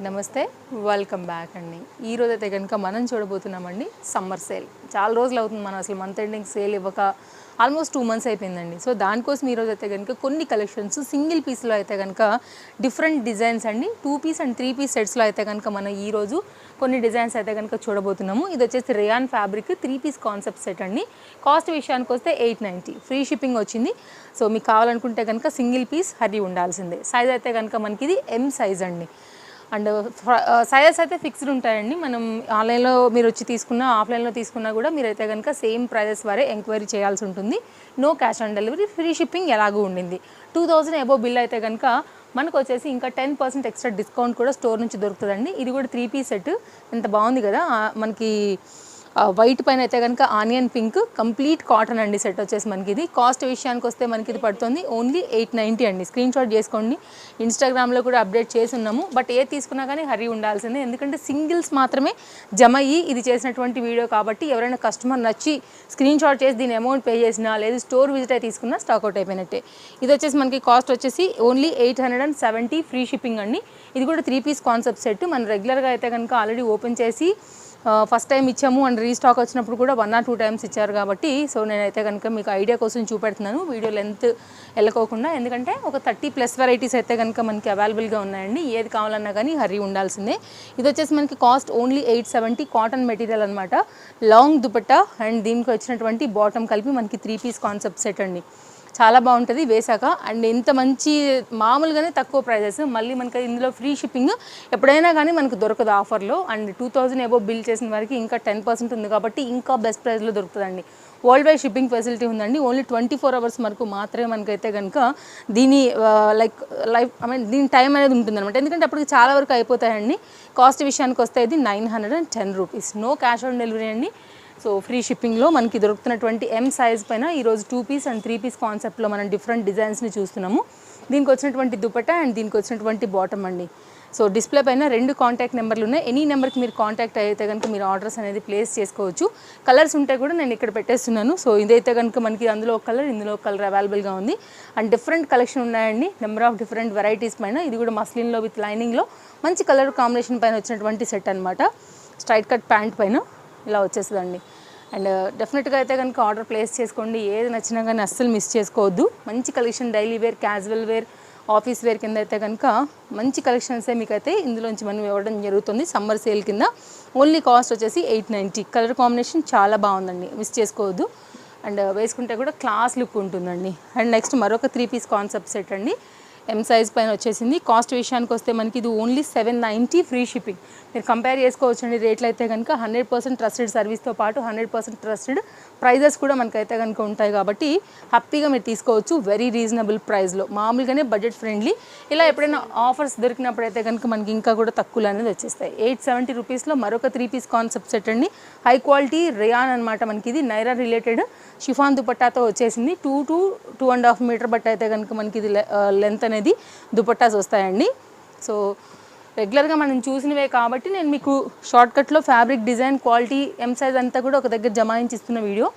నమస్తే, welcome back అండి. ఈరోజు అయితే కనుక మనం చూడబోతున్నామండి సమ్మర్ సేల్. చాలా రోజులు అవుతుంది మనం అసలు మంత్ ఎండింగ్ సేల్ ఇవ్వక, ఆల్మోస్ట్ 2 months అయిపోయిందండి. సో దానికోసం ఈరోజు అయితే కనుక కొన్ని కలెక్షన్స్ సింగిల్ పీస్లో అయితే కనుక డిఫరెంట్ డిజైన్స్ అండి, 2 piece అండ్ 3 piece సెట్స్లో అయితే కనుక మనం ఈరోజు కొన్ని డిజైన్స్ అయితే కనుక చూడబోతున్నాము. ఇది వచ్చేసి rayon fabric 3 piece concept set అండి. కాస్ట్ విషయానికి వస్తే 890 ఫ్రీ షిప్పింగ్ వచ్చింది. సో మీకు కావాలనుకుంటే కనుక సింగిల్ పీస్ హరి ఉండాల్సిందే. సైజ్ అయితే కనుక మనకి ఇది M సైజ్ అండి. అండ్ సైజెస్ అయితే ఫిక్స్డ్ ఉంటాయండి. మనం ఆన్లైన్లో మీరు వచ్చి తీసుకున్నా, ఆఫ్లైన్లో తీసుకున్నా కూడా మీరైతే కనుక సేమ్ ప్రైజెస్ వరే ఎంక్వైరీ చేయాల్సి ఉంటుంది. No cash on delivery, free shipping ఎలాగూ ఉండింది. 2000 అబోవ్ బిల్ అయితే కనుక మనకు వచ్చేసి ఇంకా 10% ఎక్స్ట్రా డిస్కౌంట్ కూడా స్టోర్ నుంచి దొరుకుతుందండి. ఇది కూడా 3 piece సెట్. ఎంత బాగుంది కదా. మనకి వైట్ పైన అయితే కనుక ఆనియన్ పింక్ కంప్లీట్ కాటన్ అండి. సెట్ వచ్చేసి మనకి ఇది కాస్ట్ విషయానికి వస్తే మనకి ఇది పడుతుంది ఓన్లీ 890 అండి. స్క్రీన్ షాట్ చేసుకోండి. ఇన్స్టాగ్రామ్లో కూడా అప్డేట్ చేసి ఉన్నాము. బట్ ఏ తీసుకున్నా కానీ హరి ఉండాల్సిందే, ఎందుకంటే సింగిల్స్ మాత్రమే జమ అయ్యి ఇది చేసినటువంటి వీడియో కాబట్టి ఎవరైనా కస్టమర్ నచ్చి స్క్రీన్ షాట్ చేసి దీని అమౌంట్ పే చేసినా, లేదు స్టోర్ విజిట్ అయి తీసుకున్నా స్టాక్అవుట్ అయిపోయినట్టే. ఇది వచ్చేసి మనకి కాస్ట్ వచ్చేసి ఓన్లీ 870 ఫ్రీ షిప్పింగ్ అండి. ఇది కూడా 3 piece కాన్సెప్ట్ సెట్. మనం రెగ్యులర్గా అయితే కనుక ఆల్రెడీ ఓపెన్ చేసి ఫస్ట్ టైం ఇచ్చాము అండ్ రీస్టాక్ వచ్చినప్పుడు కూడా 1 or 2 times ఇచ్చారు కాబట్టి సో నేనైతే కనుక మీకు ఐడియా కోసం చూపెడుతున్నాను, వీడియో లెంత్ వెళ్ళకోకుండా. ఎందుకంటే ఒక 30+ వెరైటీస్ అయితే కనుక మనకి అవైలబుల్గా ఉన్నాయండి. ఏది కావాలన్నా కానీ హరి ఉండాల్సిందే. ఇది వచ్చేసి మనకి కాస్ట్ ఓన్లీ 870 కాటన్ మెటీరియల్ అనమాట. లాంగ్ దుపట్టా అండ్ దీనికి వచ్చినటువంటి బాటమ్ కలిపి మనకి 3 piece కాన్సెప్ట్ సెట్ అండి. చాలా బాగుంటుంది వేసాక. అండ్ ఇంత మంచి మామూలుగానే తక్కువ ప్రైజెస్, మళ్ళీ మనకి ఇందులో ఫ్రీ షిప్పింగ్ ఎప్పుడైనా కానీ మనకు దొరకదు ఆఫర్లో. అండ్ 2000 అబోవ్ బిల్ చేసిన వారికి ఇంకా 10% ఉంది కాబట్టి ఇంకా బెస్ట్ ప్రైస్లో దొరుకుతుందండి. వరల్డ్ వైడ్ షిప్పింగ్ ఫెసిలిటీ ఉందండి. ఓన్లీ 24 hours వరకు మాత్రమే మనకైతే కనుక దీని దీని టైం అనేది ఉంటుందన్నమాట. ఎందుకంటే అప్పటికి చాలా వరకు అయిపోతాయండి. కాస్ట్ విషయానికి వస్తే ఇది 910 rupees. No cash on delivery అండి. సో ఫ్రీ షిప్పింగ్లో మనకి దొరుకుతున్నటువంటి M సైజ్ పైన ఈరోజు 2 piece అండ్ 3 piece కాన్సెప్ట్లో మనం డిఫరెంట్ డిజైన్స్ని చూస్తున్నాము. దీనికి వచ్చినటువంటి దుపట్టా అండ్ దీనికి వచ్చినటువంటి బాటమ్ అండి. సో డిస్ప్లే పైన 2 కాంటాక్ట్ నెంబర్లు ఉన్నాయి. ఎనీ నెంబర్కి మీరు కాంటాక్ట్ అయితే కనుక మీరు ఆర్డర్స్ అనేది ప్లేస్ చేసుకోవచ్చు. కలర్స్ ఉంటే కూడా నేను ఇక్కడ పెట్టేస్తున్నాను. సో ఇదైతే కనుక మనకి అందులో ఒక కలర్, ఇందులో ఒక కలర్ అవైలబుల్గా ఉంది. అండ్ డిఫరెంట్ కలెక్షన్ ఉన్నాయండి, నెంబర్ ఆఫ్ డిఫరెంట్ వెరైటీస్ పైన. ఇది కూడా మస్లిన్లో విత్ లైనింగ్లో మంచి కలర్ కాంబినేషన్ పైన వచ్చినటువంటి సెట్ అనమాట. స్ట్రైట్ కట్ ప్యాంట్ పైన ఇలా వచ్చేస్తుందండి. అండ్ డెఫినెట్గా అయితే కనుక ఆర్డర్ ప్లేస్ చేసుకోండి. ఏది నచ్చినా కానీ అస్సలు మిస్ చేసుకోవద్దు. మంచి collection, daily wear, casual wear, office wear కింద అయితే కనుక మంచి కలెక్షన్సే మీకైతే ఇందులోంచి మనం ఇవ్వడం జరుగుతుంది సమ్మర్ సేల్ కింద. ఓన్లీ కాస్ట్ వచ్చేసి 890. కలర్ కాంబినేషన్ చాలా బాగుందండి, మిస్ చేసుకోవద్దు. అండ్ వేసుకుంటే కూడా క్లాస్ లుక్ ఉంటుందండి. అండ్ నెక్స్ట్ మరొక 3 piece కాన్సెప్ట్ సెట్ అండి. M సైజ్ పైన వచ్చేసింది. కాస్ట్ విషయానికి వస్తే మనకి ఇది ఓన్లీ 790 ఫ్రీ షిప్పింగ్. మీరు కంపేర్ చేసుకోవచ్చండి రేట్లు అయితే కనుక. 100% ట్రస్టెడ్ సర్వీస్తో పాటు 100% ట్రస్టెడ్ ప్రైజెస్ కూడా మనకైతే కనుక ఉంటాయి కాబట్టి హ్యాపీగా మీరు తీసుకోవచ్చు వెరీ రీజనబుల్ ప్రైస్లో. మామూలుగానే బడ్జెట్ ఫ్రెండ్లీ. ఇలా ఎప్పుడైనా ఆఫర్స్ దొరికినప్పుడు అయితే కనుక మనకి ఇంకా కూడా తక్కువలో అనేది వచ్చేస్తాయి. 870 రూపీస్లో మరొక 3 piece కాన్సెప్ట్ సెట్ అండి. హై క్వాలిటీ రేయాన్ అనమాట. మనకి ఇది నైరా రిలేటెడ్ షిఫాన్ దుపట్టాతో వచ్చేసింది. 2 to 2.5 meter బట్ అయితే కనుక మనకి ఇది లెంత్ అనేది దుపట్టాస్ వస్తాయండి. సో రెగ్యులర్గా మనం చూసినవే కాబట్టి నేను మీకు షార్ట్కట్లో fabric, design, quality, M size అంతా కూడా ఒక దగ్గర జమాయించి ఇస్తున్న వీడియో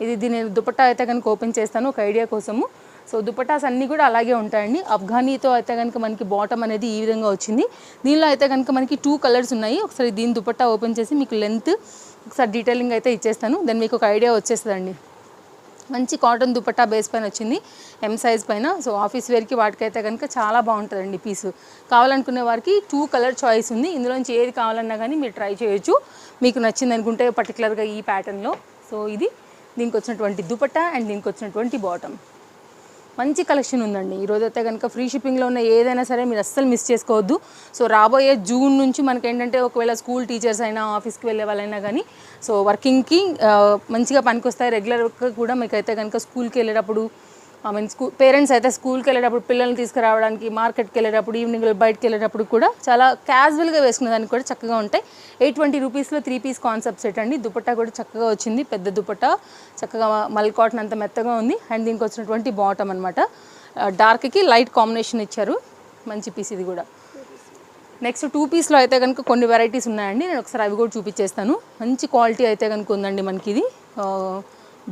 ఇది. దీని దుపట్టా అయితే కనుక ఓపెన్ చేస్తాను ఒక ఐడియా కోసము. సో దుపట్టాస్ అన్నీ కూడా అలాగే ఉంటాయండి. అఫ్ఘానీతో అయితే కనుక మనకి బాటమ్ అనేది ఈ విధంగా వచ్చింది. దీనిలో అయితే కనుక మనకి 2 కలర్స్ ఉన్నాయి. ఒకసారి దీని దుపట్టా ఓపెన్ చేసి మీకు లెంత్ ఒకసారి డీటెయిలింగ్ అయితే ఇచ్చేస్తాను. దెన్ మీకు ఒక ఐడియా వచ్చేస్తుందండి. మంచి కాటన్ దుపట్టా బేస్ పైన వచ్చింది M సైజ్ పైన. సో ఆఫీస్ వేర్కి వాటికైతే కనుక చాలా బాగుంటుందండి పీసు. కావాలనుకునే వారికి 2 కలర్ చాయిస్ ఉంది. ఇందులోంచి ఏది కావాలన్నా కానీ మీరు ట్రై చేయొచ్చు మీకు నచ్చింది అనుకుంటే పర్టికులర్గా ఈ ప్యాటర్న్లో. సో ఇది దీనికి వచ్చినటువంటి దుపట్టా అండ్ దీనికి వచ్చినటువంటి బాటమ్. మంచి కలెక్షన్ ఉందండి ఈరోజు అయితే కనుక. ఫ్రీ షిప్పింగ్లో ఉన్న ఏదైనా సరే మీరు అస్సలు మిస్ చేసుకోవద్దు. సో రాబోయే జూన్ నుంచి మనకేంటంటే ఒకవేళ స్కూల్ టీచర్స్ అయినా, ఆఫీస్కి వెళ్ళే వాళ్ళైనా కానీ సో వర్కింగ్కి మంచిగా పనికొస్తాయి. రెగ్యులర్గా కూడా మీకైతే కనుక స్కూల్కి వెళ్ళేటప్పుడు పేరెంట్స్ అయితే స్కూల్కి వెళ్ళేటప్పుడు పిల్లల్ని తీసుకురావడానికి, మార్కెట్కి వెళ్ళేటప్పుడు, ఈవినింగ్ బయటకు వెళ్ళేటప్పుడు కూడా చాలా క్యాజువల్గా వేసుకునే దానికి కూడా చక్కగా ఉంటాయి. 820 రూపీస్లో 3 piece కాన్సెప్ట్ సెట్ అండి. దుపట్టా కూడా చక్కగా వచ్చింది, పెద్ద దుపట్టా, చక్కగా మల్ కాటన్ అంత మెత్తగా ఉంది. అండ్ దీనికి వచ్చినటువంటి బాటమ్ అనమాట. డార్క్కి లైట్ కాంబినేషన్ ఇచ్చారు. మంచి పీస్ ఇది కూడా. నెక్స్ట్ 2 pieceలో అయితే కనుక కొన్ని వెరైటీస్ ఉన్నాయండి. నేను ఒకసారి అవి కూడా చూపించేస్తాను. మంచి క్వాలిటీ అయితే కనుక ఉందండి మనకి ఇది.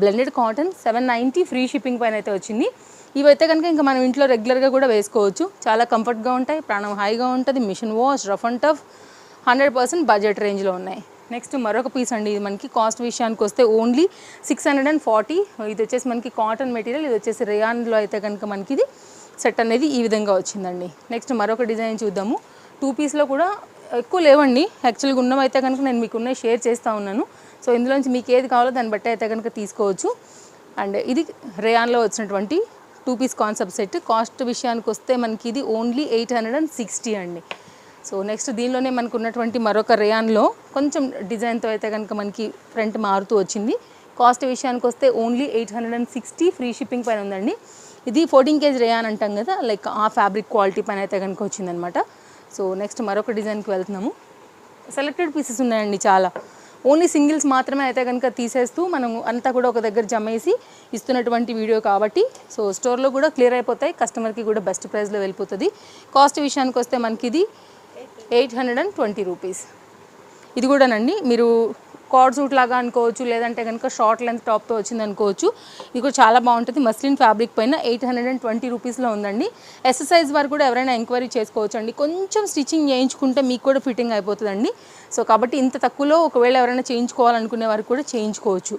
బ్లెండెడ్ కాటన్ 790 ఫ్రీ షిప్పింగ్ పైన అయితే వచ్చింది. ఇవైతే కనుక ఇంకా మనం ఇంట్లో రెగ్యులర్గా కూడా వేసుకోవచ్చు. చాలా కంఫర్ట్గా ఉంటాయి, ప్రాణం హాయిగా ఉంటుంది, machine wash, rough and tough, 100% budget రేంజ్లో ఉన్నాయి. నెక్స్ట్ మరొక పీస్ అండి. ఇది మనకి కాస్ట్ విషయానికి వస్తే ఓన్లీ 640. ఇది వచ్చేసి మనకి కాటన్ మెటీరియల్, ఇది వచ్చేసి రేయాన్లో అయితే కనుక మనకి ఇది సెట్ అనేది ఈ విధంగా వచ్చిందండి. నెక్స్ట్ మరొక డిజైన్ చూద్దాము. 2 పీస్లో కూడా ఎక్కువ లేవండి, యాక్చువల్గా ఉన్నవైతే కనుక నేను మీకు ఉన్నవి షేర్ చేస్తూ ఉన్నాను. సో ఇందులోంచి మీకు ఏది కావాలో దాన్ని బట్టి అయితే కనుక తీసుకోవచ్చు. అండ్ ఇది రేయాన్లో వచ్చినటువంటి 2 పీస్ కాన్సెప్ట్ సెట్. కాస్ట్ విషయానికి వస్తే మనకి ఇది ఓన్లీ 860 అండి. సో నెక్స్ట్ దీనిలోనే మనకు ఉన్నటువంటి మరొక రేయాన్లో కొంచెం డిజైన్తో అయితే కనుక మనకి ఫ్రంట్ మారుతూ వచ్చింది. కాస్ట్ విషయానికి వస్తే ఓన్లీ 860, ఫ్రీ షిప్పింగ్ పైన ఉందండి. ఇది 14 kg రేయాన్ అంటాం కదా, లైక్ ఆ ఫ్యాబ్రిక్ క్వాలిటీ పైన అయితే కనుక వచ్చిందనమాట. సో నెక్స్ట్ మరొక డిజైన్కి వెళ్తున్నాము. సెలెక్టెడ్ పీసెస్ ఉన్నాయండి చాలా, ఓన్లీ సింగిల్స్ మాత్రమే అయితే కనుక తీసేస్తూ మనం అంతా కూడా ఒక దగ్గర జమేసి ఇస్తున్నటువంటి వీడియో కాబట్టి సో స్టోర్లో కూడా క్లియర్ అయిపోతాయి, కస్టమర్కి కూడా బెస్ట్ ప్రైస్లో వెళ్ళిపోతుంది. కాస్ట్ విషయానికి వస్తే మనకి ఇది 820 రూపీస్. ఇది కూడానండి మీరు కార్డ్ సూట్ లాగా అనుకోవచ్చు, లేదంటే కనుక షార్ట్ లెంత్ టాప్తో వచ్చింది అనుకోవచ్చు. ఇది కూడా చాలా బాగుంటుంది, మస్లిన్ ఫ్యాబ్రిక్ పైన 820 రూపీస్లో ఉందండి. ఎస్ సైజ్ వారు కూడా ఎవరైనా ఎంక్వైరీ చేసుకోవచ్చు అండి. కొంచెం స్టిచ్చింగ్ చేయించుకుంటే మీకు కూడా ఫిట్టింగ్ అయిపోతుందండి. సో కాబట్టి ఇంత తక్కువలో ఒకవేళ ఎవరైనా చేయించుకోవాలనుకునే వారు కూడా చేయించుకోవచ్చు.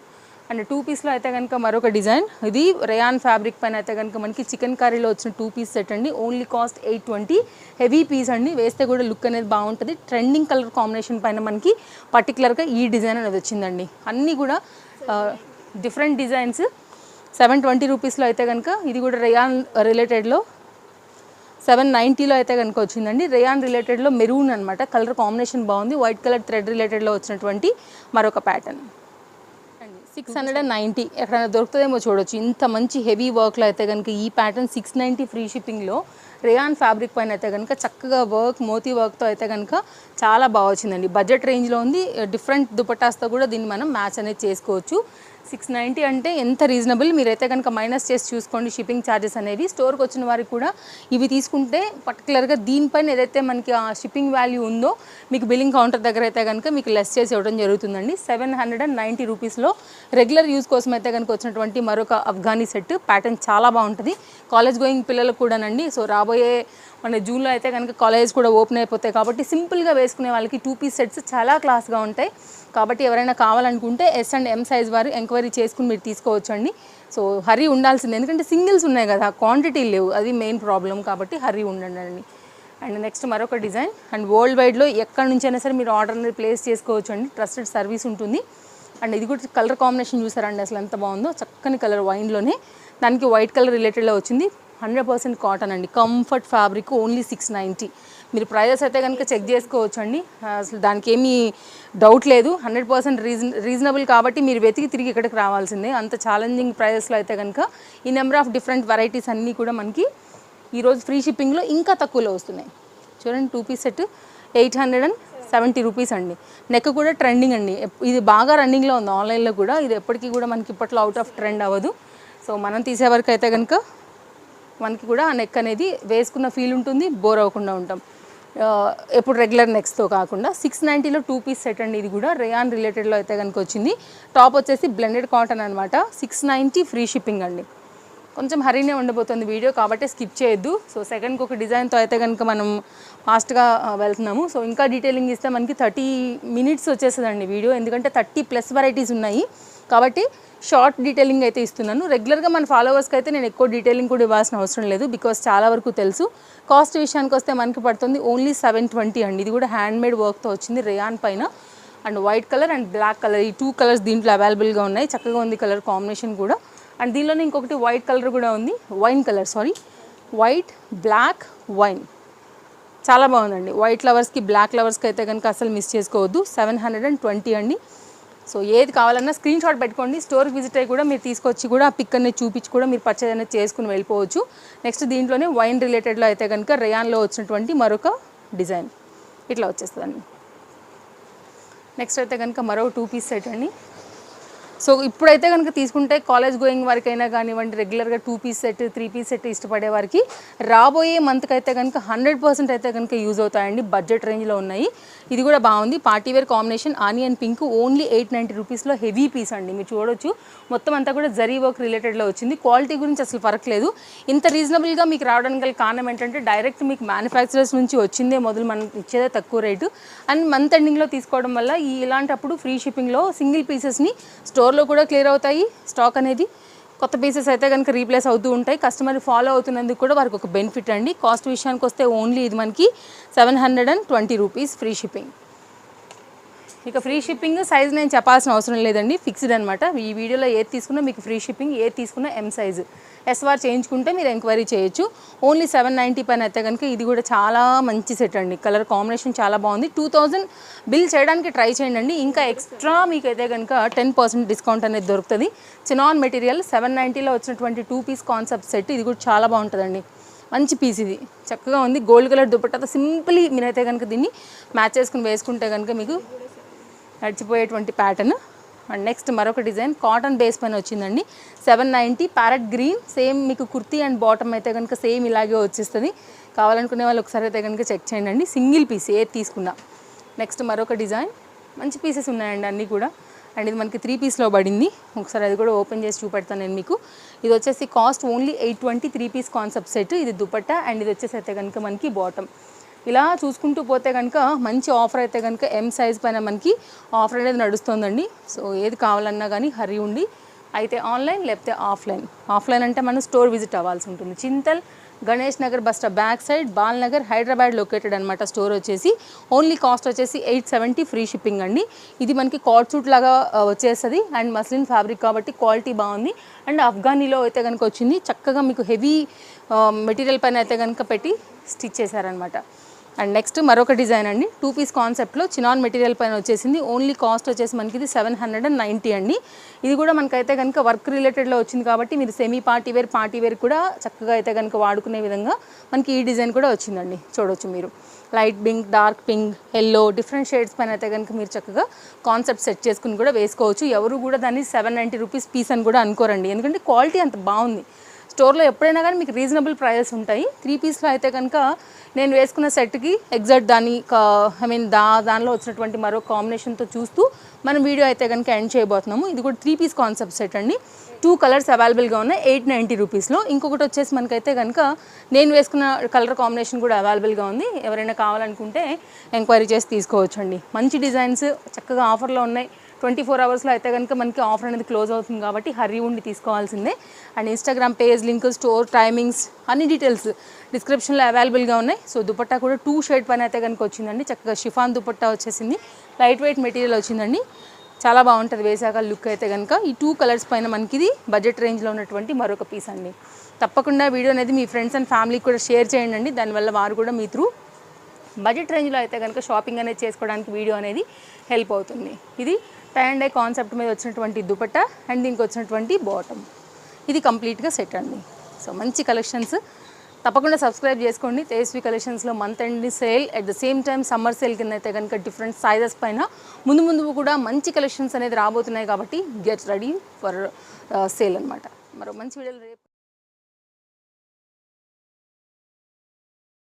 అండ్ 2 పీస్లో అయితే కనుక మరొక డిజైన్. ఇది రేయాన్ ఫ్యాబ్రిక్ పైన అయితే కనుక మనకి చికెన్ కర్రీలో వచ్చిన 2 పీస్ సెట్ అండి. Only cost 820. హెవీ పీస్ అండి, వేస్తే కూడా లుక్ అనేది బాగుంటుంది. ట్రెండింగ్ కలర్ కాంబినేషన్ పైన మనకి పర్టికులర్గా ఈ డిజైన్ అనేది వచ్చిందండి. అన్నీ కూడా డిఫరెంట్ డిజైన్స్. 720 రూపీస్లో అయితే కనుక ఇది కూడా రేయాన్ రిలేటెడ్లో 790లో అయితే కనుక వచ్చిందండి. రేయాన్ రిలేటెడ్లో మెరూన్ అనమాట, కలర్ కాంబినేషన్ బాగుంది. వైట్ కలర్ థ్రెడ్ రిలేటెడ్లో వచ్చినటువంటి మరొక ప్యాటర్న్. 690 ఎక్కడైనా దొరుకుతుందేమో చూడొచ్చు. ఇంత మంచి హెవీ వర్క్లో అయితే కనుక ఈ ప్యాటర్న్ 690 ఫ్రీ షిప్పింగ్లో రేయాన్ ఫ్యాబ్రిక్ పైన అయితే కనుక చక్కగా వర్క్, మోతీ వర్క్తో అయితే కనుక చాలా బాగా వచ్చిందండి. బడ్జెట్ రేంజ్లో ఉంది. డిఫరెంట్ దుపట్టాస్తో కూడా దీన్ని మనం మ్యాచ్ అనేది చేసుకోవచ్చు. 690 అంటే ఎంత రీజనబుల్. మీరైతే కనుక మైనస్ చేసి చూసుకోండి షిప్పింగ్ ఛార్జెస్ అనేవి. స్టోర్కి వచ్చిన వారికి కూడా ఇవి తీసుకుంటే పర్టికులర్గా దీనిపైన ఏదైతే మనకి ఆ షిప్పింగ్ వాల్యూ ఉందో మీకు బిల్లింగ్ కౌంటర్ దగ్గర అయితే కనుక మీకు లెస్ చేసి ఇవ్వడం జరుగుతుందండి. 790 రూపీస్లో రెగ్యులర్ యూస్ కోసం అయితే కనుక వచ్చినటువంటి మరొక అఫ్ఘానీ సెట్. ప్యాటర్న్ చాలా బాగుంటుంది, కాలేజ్ గోయింగ్ పిల్లలకు కూడానండి. సో రాబోయే మన జూన్లో అయితే కనుక కాలేజ్ కూడా ఓపెన్ అయిపోతాయి కాబట్టి సింపుల్గా వేసుకునే వాళ్ళకి 2 పీస్ సెట్స్ చాలా క్లాస్గా ఉంటాయి. కాబట్టి ఎవరైనా కావాలనుకుంటే S and M సైజ్ వారు ఎంక్వైరీ చేసుకుని మీరు తీసుకోవచ్చు అండి. సో హరీ ఉండాల్సిందే, ఎందుకంటే సింగిల్స్ ఉన్నాయి కదా, క్వాంటిటీ లేవు, అది మెయిన్ ప్రాబ్లం. కాబట్టి హరీ ఉండండి. అండ్ నెక్స్ట్ మరొక డిజైన్. అండ్ వరల్డ్ వైడ్లో ఎక్కడి నుంచైనా సరే మీరు ఆర్డర్ అనేది ప్లేస్ చేసుకోవచ్చు అండి. ట్రస్టెడ్ సర్వీస్ ఉంటుంది. అండ్ ఇది కూడా కలర్ కాంబినేషన్ చూసారండి అసలు ఎంత బాగుందో. చక్కని కలర్ వైన్లోనే దానికి వైట్ కలర్ రిలేటెడ్లో వచ్చింది. 100% కాటన్ అండి, కంఫర్ట్ ఫ్యాబ్రిక్. ఓన్లీ 690. మీరు ప్రైజెస్ అయితే కనుక చెక్ చేసుకోవచ్చు అండి, అసలు దానికి ఏమీ డౌట్ లేదు. 100% రీజనబుల్ కాబట్టి మీరు వెతికి తిరిగి ఇక్కడికి రావాల్సిందే. అంత ఛాలెంజింగ్ ప్రైజెస్లో అయితే కనుక ఈ నెంబర్ ఆఫ్ డిఫరెంట్ వెరైటీస్ అన్నీ కూడా మనకి ఈరోజు ఫ్రీ షిప్పింగ్లో ఇంకా తక్కువలో వస్తున్నాయి. చూడండి 2 పీస్ సెట్ 870 రూపీస్ అండి. నెక్ కూడా ట్రెండింగ్ అండి, ఇది బాగా రన్నింగ్లో ఉంది ఆన్లైన్లో కూడా. ఇది ఎప్పటికీ కూడా మనకి ఇప్పట్లో అవుట్ ఆఫ్ ట్రెండ్ అవ్వదు. సో మనం తీసే వరకు అయితే కనుక మనకి కూడా ఆ నెక్ అనేది వేసుకున్న ఫీల్ ఉంటుంది, బోర్ అవ్వకుండా ఉంటాం ఎప్పుడు రెగ్యులర్ నెక్స్తో కాకుండా. 690లో 2 పీస్ సెట్ అండి. ఇది కూడా రేయాన్ రిలేటెడ్లో అయితే కనుక వచ్చింది. టాప్ వచ్చేసి బ్లెండెడ్ కాటన్ అనమాట. 690 ఫ్రీ షిప్పింగ్ అండి. కొంచెం హరీనే ఉండబోతుంది వీడియో కాబట్టి స్కిప్ చేయొద్దు. సో సెకండ్కి ఒక డిజైన్తో అయితే కనుక మనం ఫాస్ట్గా వెళ్తున్నాము. సో ఇంకా డీటెయిలింగ్ ఇస్తే మనకి 30 minutes వచ్చేస్తుందండి వీడియో, ఎందుకంటే 30+ వెరైటీస్ ఉన్నాయి కాబట్టి షార్ట్ డీటెయిలింగ్ అయితే ఇస్తున్నాను. రెగ్యులర్గా మన ఫాలోవర్స్కి అయితే నేను ఎక్కువ డీటెయిలింగ్ కూడా ఇవ్వాల్సిన అవసరం లేదు, బికాస్ చాలా వరకు తెలుసు. కాస్ట్ విషయానికి వస్తే మనకి పడుతుంది ఓన్లీ 720 అండి. ఇది కూడా హ్యాండ్మేడ్ వర్క్తో వచ్చింది రేయాన్ పైన. And white colour and black colour, ఈ 2 కలర్స్ దీంట్లో అవైలబుల్గా ఉన్నాయి. చక్కగా ఉంది కలర్ కాంబినేషన్ కూడా. అండ్ దీనిలోనే ఇంకొకటి వైట్ కలర్ కూడా ఉంది, wine colour, white black wine. చాలా బాగుందండి. వైట్ లవర్స్కి బ్లాక్ లవర్స్కి అయితే కనుక అసలు మిస్ చేసుకోవద్దు. 720 అండి. సో ఏది కావాలన్నా స్క్రీన్ షాట్ పెట్టుకోండి. స్టోర్కి విజిట్ అయ్యి కూడా మీరు తీసుకొచ్చి కూడా ఆ పిక్ అనేది చూపించి కూడా మీరు పర్చేజ్ అనేది చేసుకుని వెళ్ళిపోవచ్చు. నెక్స్ట్ దీంట్లోనే వైన్ రిలేటెడ్లో అయితే కనుక రేయాన్లో వచ్చినటువంటి మరొక డిజైన్ ఇట్లా వచ్చేస్తుందండి. నెక్స్ట్ అయితే కనుక మరో 2 పీస్ సెట్ అండి. సో ఇప్పుడైతే కనుక తీసుకుంటే కాలేజ్ గోయింగ్ వారికైనా కానివ్వండి, రెగ్యులర్గా 2 పీస్ సెట్ 3 పీస్ సెట్ ఇష్టపడే వారికి రాబోయే మంత్కి అయితే కనుక 100% అయితే కనుక యూజ్ అవుతాయండి. బడ్జెట్ రేంజ్లో ఉన్నాయి. ఇది కూడా బాగుంది. Party wear combination onion pink only 890 రూపీస్లో హెవీ పీస్ అండి. మీరు చూడొచ్చు మొత్తం అంతా కూడా జరీ వర్క్ రిలేటెడ్లో వచ్చింది. క్వాలిటీ గురించి అసలు ఫరక్ లేదు. ఇంత రీజనబుల్గా మీకు రావడానికి గల కారణం ఏంటంటే డైరెక్ట్ మీకు మ్యానుఫ్యాక్చరర్స్ నుంచి వచ్చిందే మొదలు మనం ఇచ్చేదే తక్కువ రేటు అండ్ మంత్ ఎండింగ్లో తీసుకోవడం వల్ల ఇలాంటప్పుడు ఫ్రీ షిప్పింగ్లో సింగిల్ పీసెస్ని స్టోర్లో కూడా క్లియర్ అవుతాయి. స్టాక్ అనేది కొత్త పీసెస్ అయితే కనుక రీప్లేస్ అవుతూ ఉంటాయి. కస్టమర్ ఫాలో అవుతున్నందుకు కూడా వారికి ఒక బెనిఫిట్ అండి. కాస్ట్ విషయానికి వస్తే ఓన్లీ ఇది మనకి 720 రూపీస్ ఫ్రీ షిప్పింగ్. ఇక ఫ్రీ షిప్పింగ్ సైజ్ నేను చెప్పాల్సిన అవసరం లేదండి, ఫిక్స్డ్ అనమాట. ఈ వీడియోలో ఏది తీసుకున్నా మీకు ఫ్రీ షిప్పింగ్, ఏది తీసుకున్నా ఎం సైజు. ఎస్వార్ చేయించుకుంటే మీరు ఎంక్వైరీ చేయొచ్చు. ఓన్లీ 790 పైన అయితే కనుక ఇది కూడా చాలా మంచి సెట్ అండి. కలర్ కాంబినేషన్ చాలా బాగుంది. 2000 బిల్ చేయడానికి ట్రై చేయండి. ఇంకా ఎక్స్ట్రా మీకు అయితే కనుక 10% డిస్కౌంట్ అనేది దొరుకుతుంది. చినాన్ మెటీరియల్ 790లో వచ్చినటువంటి 2 పీస్ కాన్సెప్ట్ సెట్. ఇది కూడా చాలా బాగుంటుందండి. మంచి పీస్ ఇది, చక్కగా ఉంది. గోల్డ్ కలర్ దుపట్టాతో సింపుల్లీ మీరైతే కనుక దీన్ని మ్యాచ్ చేసుకుని వేసుకుంటే కనుక మీకు నడిచిపోయేటువంటి ప్యాటర్న్. అండ్ నెక్స్ట్ మరొక డిజైన్ కాటన్ బేస్ పైన వచ్చిందండి. 790 ప్యారెట్ గ్రీన్. సేమ్ మీకు కుర్తీ అండ్ బాటమ్ అయితే కనుక సేమ్ ఇలాగే వచ్చేస్తుంది. కావాలనుకునే వాళ్ళు ఒకసారి అయితే కనుక చెక్ చేయండి. సింగిల్ పీస్ ఏది తీసుకున్నా. నెక్స్ట్ మరొక డిజైన్, మంచి పీసెస్ ఉన్నాయండి అన్నీ కూడా. అండ్ ఇది మనకి 3 పీస్లో పడింది. ఒకసారి అది కూడా ఓపెన్ చేసి చూపెడతాను నేను మీకు. ఇది వచ్చేసి cost only 820 3 piece concept set. ఇది దుపట్టా అండ్ ఇది వచ్చేసి అయితే కనుక మనకి బాటమ్. ఇలా చూసుకుంటూ పోతే కనుక మంచి ఆఫర్ అయితే కనుక ఎం సైజ్ పైన మనకి ఆఫర్ అనేది నడుస్తుందండి. సో ఏది కావాలన్నా కానీ హరి ఉండి అయితే ఆన్లైన్ లేకపోతే ఆఫ్లైన్. ఆఫ్లైన్ అంటే మనం స్టోర్ విజిట్ అవ్వాల్సి ఉంటుంది. Chintal Ganesh Nagar bus stop back side Bal Nagar Hyderabad located అనమాట స్టోర్ వచ్చేసి. ఓన్లీ కాస్ట్ వచ్చేసి 870 ఫ్రీ షిప్పింగ్ అండి. ఇది మనకి కాట్ సూట్ లాగా వచ్చేస్తుంది అండ్ మస్లిన్ ఫ్యాబ్రిక్ కాబట్టి క్వాలిటీ బాగుంది. అండ్ అఫ్ఘానీలో అయితే కనుక వచ్చింది. చక్కగా మీకు హెవీ మెటీరియల్ పైన అయితే కనుక పెట్టి స్టిచ్ చేశారనమాట. అండ్ నెక్స్ట్ మరొక డిజైన్ అండి. 2 పీస్ కాన్సెప్ట్లో చినాన్ మెటీరియల్ పైన వచ్చేసింది. ఓన్లీ కాస్ట్ వచ్చేసి మనకి ఇది 790 అండి. ఇది కూడా మనకైతే కనుక వర్క్ రిలేటెడ్లో వచ్చింది కాబట్టి మీరు సెమీ పార్టీ వేర్ కూడా చక్కగా అయితే కనుక వాడుకునే విధంగా మనకి ఈ డిజైన్ కూడా వచ్చిందండి. చూడొచ్చు మీరు light pink, dark pink, yellow different shades పైన అయితే కనుక మీరు చక్కగా కాన్సెప్ట్ సెట్ చేసుకుని కూడా వేసుకోవచ్చు. ఎవరు కూడా దాన్ని 790 రూపీస్ పీస్ అని కూడా అనుకోరండి, ఎందుకంటే క్వాలిటీ అంత బాగుంది. స్టోర్లో ఎప్పుడైనా కానీ మీకు రీజనబుల్ ప్రైజెస్ ఉంటాయి. 3 పీస్లో అయితే కనుక నేను వేసుకున్న సెట్కి ఎగ్జాక్ట్ దానిలో వచ్చినటువంటి మరో కాంబినేషన్తో చూస్తూ మనం వీడియో అయితే కనుక ఎండ్ చేయబోతున్నాము. ఇది కూడా 3 పీస్ కాన్సెప్ట్ సెట్ అండి. 2 కలర్స్ అవైలబుల్గా ఉన్నాయి 890 రూపీస్లో. ఇంకొకటి వచ్చేసి మనకైతే కనుక నేను వేసుకున్న కలర్ కాంబినేషన్ కూడా అవైలబుల్గా ఉంది. ఎవరైనా కావాలనుకుంటే ఎంక్వైరీ చేసి తీసుకోవచ్చండి. మంచి డిజైన్స్ చక్కగా ఆఫర్లో ఉన్నాయి. 24 అవర్స్లో అయితే కనుక మనకి ఆఫర్ అనేది క్లోజ్ అవుతుంది కాబట్టి హరి ఉండి తీసుకోవాల్సిందే. And Instagram page link, store timings అన్ని డీటెయిల్స్ డిస్క్రిప్షన్లో అవైలబుల్గా ఉన్నాయి. సో దుపట్టా కూడా 2 షేడ్ పైన అయితే కనుక వచ్చిందండి. చక్కగా షిఫాన్ దుపట్టా వచ్చేసింది. లైట్ వెయిట్ మెటీరియల్ వచ్చిందండి. చాలా బాగుంటుంది వేసాక లుక్ అయితే కనుక. ఈ 2 కలర్స్ పైన మనకి ఇది బడ్జెట్ రేంజ్లో ఉన్నటువంటి మరొక పీస్ అండి. తప్పకుండా వీడియో అనేది మీ ఫ్రెండ్స్ అండ్ ఫ్యామిలీకి కూడా షేర్ చేయండి. దానివల్ల వారు కూడా మీ త్రూ బడ్జెట్ రేంజ్లో అయితే కనుక షాపింగ్ అనేది చేసుకోవడానికి వీడియో అనేది హెల్ప్ అవుతుంది. ఇది టై అండ్ డై కాన్సెప్ట్ మీద వచ్చినటువంటి దుపట్టా అండ్ దీనికి వచ్చినటువంటి బాటమ్. ఇది కంప్లీట్గా సెట్ అండి. సో మంచి కలెక్షన్స్, తప్పకుండా సబ్స్క్రైబ్ చేసుకోండి. తేజస్వి కలెక్షన్స్లో month end sale at the same time summer sale కింద అయితే కనుక డిఫరెంట్ సైజెస్ పైన ముందు కూడా మంచి కలెక్షన్స్ అనేది రాబోతున్నాయి కాబట్టి గెట్ రెడీ ఫర్ సేల్ అనమాట. మరో మంచి వీడియోలో రేపు